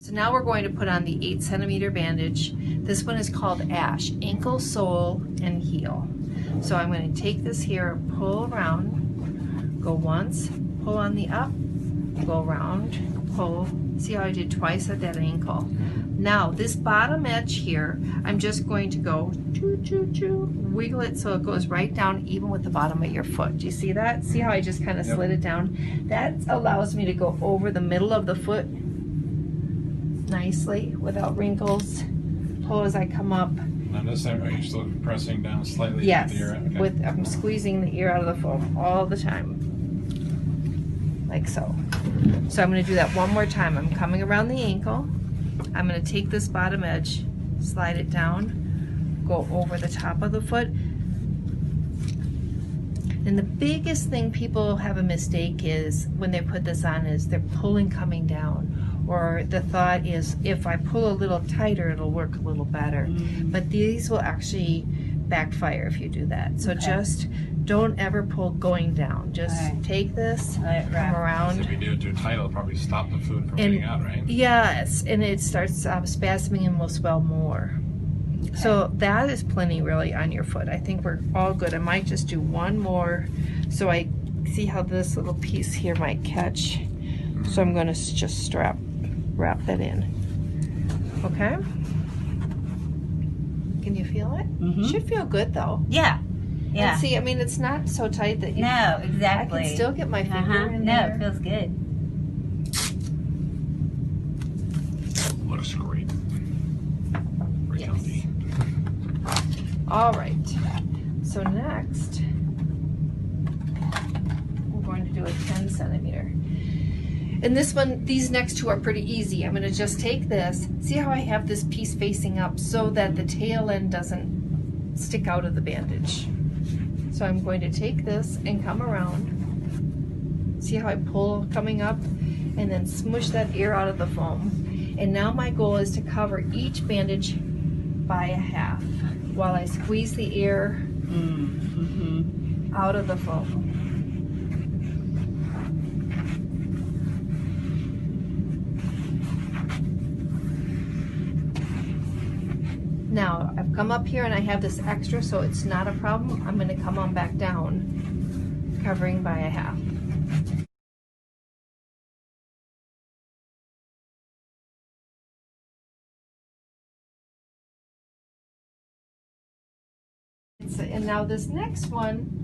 So now we're going to put on the 8-centimeter bandage. This one is called Ash, ankle, sole, and heel. So I'm going to take this here, pull around, go once, pull on the up, go around, pull. See how I did twice at that ankle? Now this bottom edge here, I'm just going to go wiggle it so it goes right down even with the bottom of your foot. Do you see that? See how I just kind of slid it down? That allows me to go over the middle of the foot nicely without wrinkles. Pull as I come up. Now this time, are you still pressing down slightly? Yes, with the ear? Okay. I'm squeezing the ear out of the foam all the time, like so. So I'm going to do that one more time. I'm coming around the ankle. I'm going to take this bottom edge, slide it down, go over the top of the foot. And the biggest thing people have a mistake is when they put this on is they're pulling coming down. Or the thought is if I pull a little tighter, it'll work a little better. But these will actually backfire if you do that. So just don't ever pull going down. Just take this, come around. If you do it too tight, it'll probably stop the food from getting out, right? Yes, and it starts spasming and will swell more. So that is plenty really on your foot. I think we're all good. I might just do one more so I see how this little piece here might catch. So I'm going to just wrap that in. Okay? Can you feel it? Should feel good though. Yeah. Yeah. And see, I mean, it's not so tight that you... No, exactly. I can still get my finger in there. No, it feels good. What a scrape. Yes. All right. So next, we're going to do a 10-centimeter. And this one, these next two are pretty easy. I'm going to just take this. See how I have this piece facing up so that the tail end doesn't stick out of the bandage. So I'm going to take this and come around. See how I pull coming up and then smush that ear out of the foam. And now my goal is to cover each bandage by a half while I squeeze the ear out of the foam. Now, I've come up here and I have this extra, so it's not a problem. I'm going to come on back down, covering by a half. And now this next one,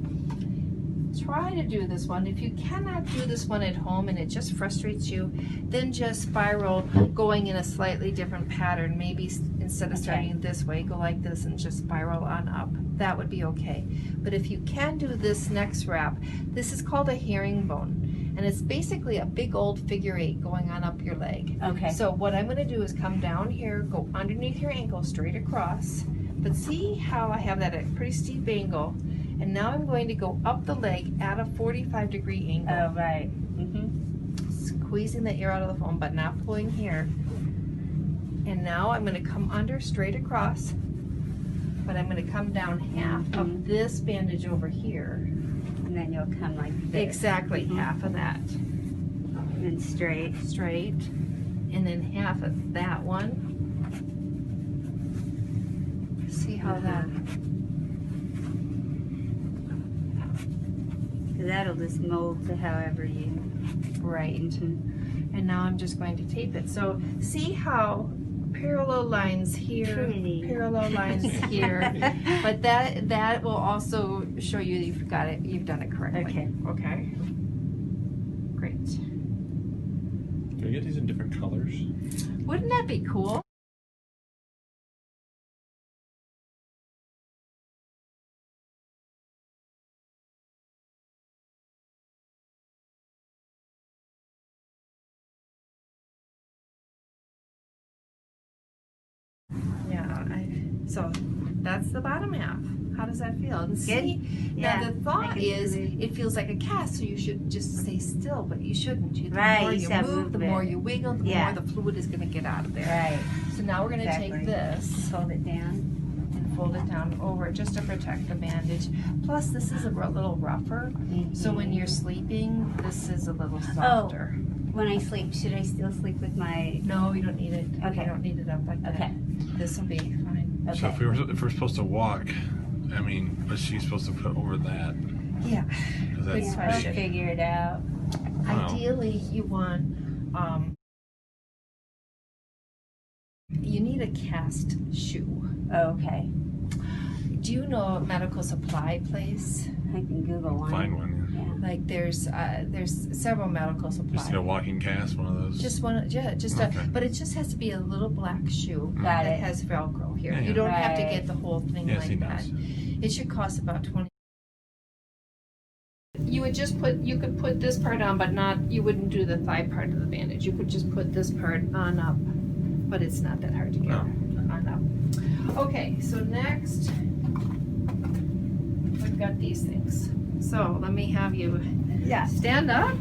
try to do this one. If you cannot do this one at home and it just frustrates you, then just spiral going in a slightly different pattern. Maybe instead of starting this way, go like this and just spiral on up. That would be okay. But if you can do this next wrap, this is called a herringbone. And it's basically a big old figure 8 going on up your leg. Okay. So what I'm going to do is come down here, go underneath your ankle, straight across. But see how I have that at a pretty steep angle. And now I'm going to go up the leg at a 45-degree angle. Oh, right. Squeezing the ear out of the foam, but not pulling here. And now I'm going to come under straight across, but I'm going to come down half of this bandage over here. And then you'll come like this. Exactly, half of that. And then straight. Straight. And then half of that one. See how that... That'll just mold to however you... Right. And now I'm just going to tape it. So see how parallel lines here, parallel lines here, but that will also show you you've got it, you've done it correctly. Okay. Great. Can we get these in different colors? Wouldn't that be cool? So that's the bottom half. How does that feel? And see, now the thought is it feels like a cast, so you should just stay still, but you shouldn't. The more you move, the more you wiggle, the more the fluid is going to get out of there. Right. So now we're going to take this, fold it down, and fold it down over just to protect the bandage. Plus, this is a little rougher, so when you're sleeping, this is a little softer. when I sleep, should I still sleep with my? No, you don't need it. Okay. You don't need it up like that. Okay. This will be fine. Okay. So if we're supposed to walk, I mean, what's she supposed to put over that? Yeah. 'Cause Good that's I'll question. figure it out. Wow. Ideally, you want, you need a cast shoe. Okay. Do you know a medical supply place? I can Google one. Find one. Yeah. Like there's several medical Just supply. get a walking cast, one of those. Just one, yeah, just Okay. but it just has to be a little black shoe Got that it. has Velcro here. Yeah, You yeah. don't have to Right. get the whole thing Yes, he like that. does. It should cost about 20. You would just you could put this part on, but you wouldn't do the thigh part of the bandage. You could just put this part on up, but it's not that hard to get No. on up. Okay, so next, we've got these things. So let me have you stand up.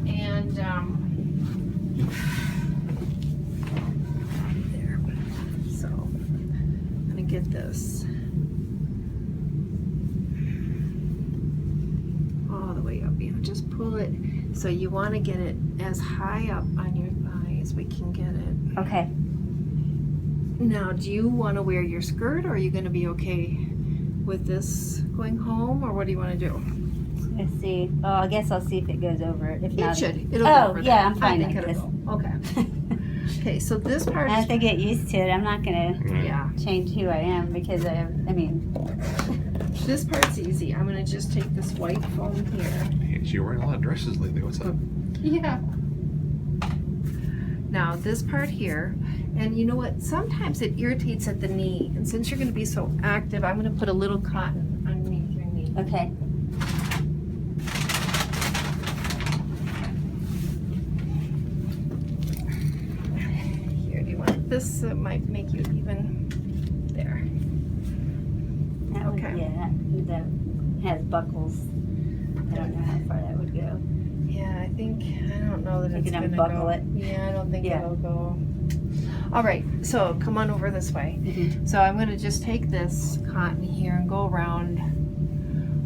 And, there. So, I'm gonna get this all the way up. You know, just pull it. So you want to get it as high up on your thigh as we can get it. Okay. Now, do you want to wear your skirt, or are you going to be okay with this going home, or what do you want to do? Let's see. Oh, I guess I'll see if it goes over it. If It not, should. It'll Oh, go over yeah, that. I'm fine I think like it'll go. Okay. Okay, so this part I have is, to get used to it. I'm not gonna yeah, change who I am because I mean, this part's easy. I'm going to just take this white foam here. Hey, you're wearing a lot of dresses lately. What's up? Yeah. Now this part here, and you know what? Sometimes it irritates at the knee, and since you're going to be so active, I'm going to put a little cotton underneath your knee. okay. Here, do you want this? Might make you even there. That would, Okay. yeah, that has buckles. I don't know how far that would go. Yeah, I don't know that You it's can going to unbuckle go. it. Yeah, I don't think Yeah. it'll go. All right, so come on over this way. Mhm. So I'm going to just take this cotton here and go around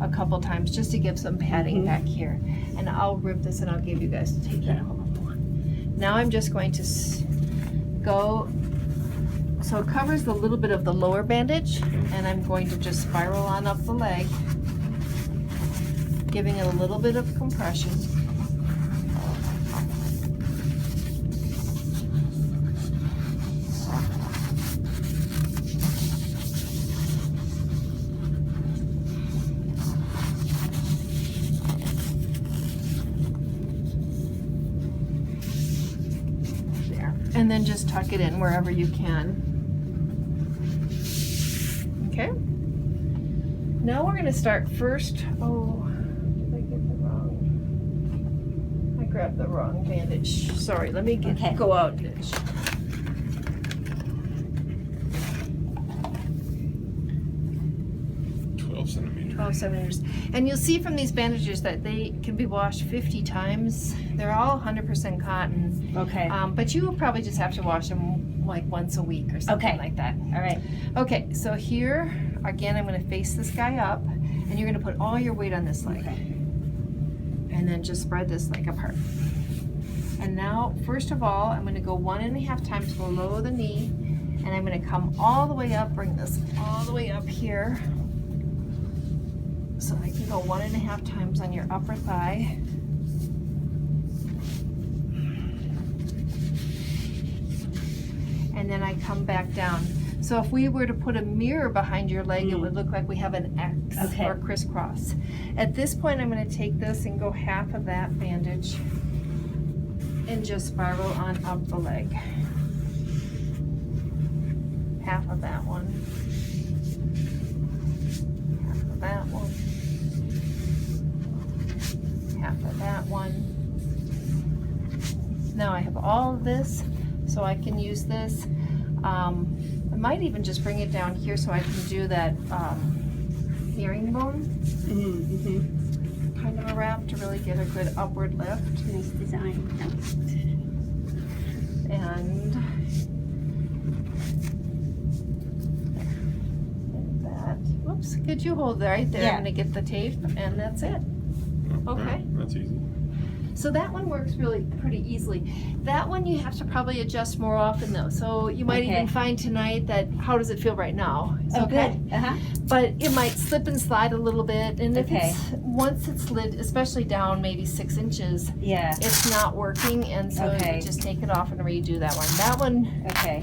a couple times just to give some padding Mhm. back here. And I'll rip this and I'll give you guys to take that home. Now I'm just going to go, so it covers the little bit of the lower bandage, and I'm going to just spiral on up the leg, giving it a little bit of compression. And then just tuck it in wherever you can. Okay. Now we're going to start first. Oh, did I get the wrong? I grabbed the wrong bandage. Sorry, let me Okay. go out. 12 centimeters. 12 centimeters. And you'll see from these bandages that they can be washed 50 times. They're all 100% cotton. Okay. But you will probably just have to wash them like once a week or something Okay. like that. All right. Okay, so here, again, I'm going to face this guy up, and you're going to put all your weight on this leg. Okay. And then just spread this leg apart. And now, first of all, I'm going to go 1.5 times below the knee, and I'm going to come all the way up, bring this all the way up here. So I can go 1.5 times on your upper thigh. And then I come back down. So if we were to put a mirror behind your leg, it would look like we have an X Okay. or crisscross. At this point, I'm going to take this and go half of that bandage and just spiral on up the leg. Half of that one. Half of that one. Half of that one. Now I have all of this, so I can use this. I might even just bring it down here so I can do that herringbone kind of a wrap to really get a good upward lift. Nice design. And that. Whoops, could you hold right there? Yeah. I'm going to get the tape, and that's it. Okay. That's easy. So that one works really pretty easily. That one you have to probably adjust more often though. So you might Okay. even find tonight that, how does it feel right now? It's Oh, okay. good. Uh-huh. But it might slip and slide a little bit. And if Okay. once it's slid, especially down maybe 6 inches, Yeah. it's not working. And so Okay. you just take it off and redo that one. That one, Okay.